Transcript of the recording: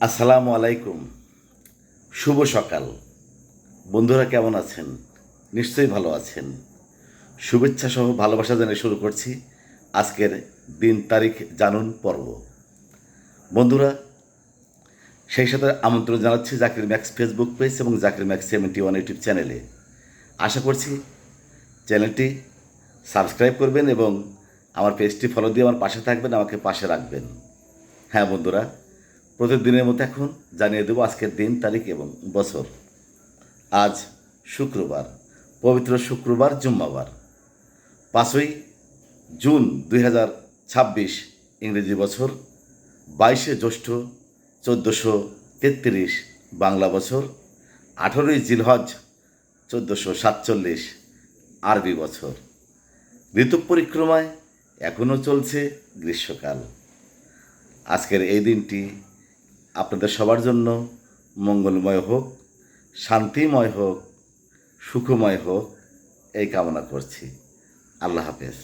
আসসালামু আলাইকুম। শুভ সকাল। বন্ধুরা কেমন আছেন? নিশ্চয়ই ভালো আছেন। শুভেচ্ছা সহ ভালোবাসা জানিয়ে শুরু করছি আজকের দিন তারিখ জানুন পর্ব। বন্ধুরা, সেই সাথে আমন্ত্রণ জানাচ্ছি জাকির ম্যাক্স ফেসবুক পেজ এবং জাকির ম্যাক্স 71 ইউটিউব চ্যানেলে। আশা করছি চ্যানেলটি সাবস্ক্রাইব করবেন এবং আমার পেজটি ফলো দিয়ে আমার পাশে থাকবেন, আমাকে পাশে রাখবেন। হ্যাঁ বন্ধুরা, প্রতিদিনের মতো এখন জানিয়ে দেবো আজকের দিন তারিখ এবং বছর। আজ শুক্রবার, পবিত্র শুক্রবার, জুম্মাবার, 5ই জুন 2026 ইংরেজি বছর, 22শে জ্যৈষ্ঠ 1433 বাংলা বছর, 18ই জিলহজ 1447 আরবি বছর। ঋতু পরিক্রমায় এখনও চলছে গ্রীষ্মকাল। আজকের এই দিনটি আপনাদের সবার জন্য মঙ্গলময় হোক, শান্তিময় হোক, সুখময় হোক, এই কামনা করছি। আল্লাহ হাফেজ।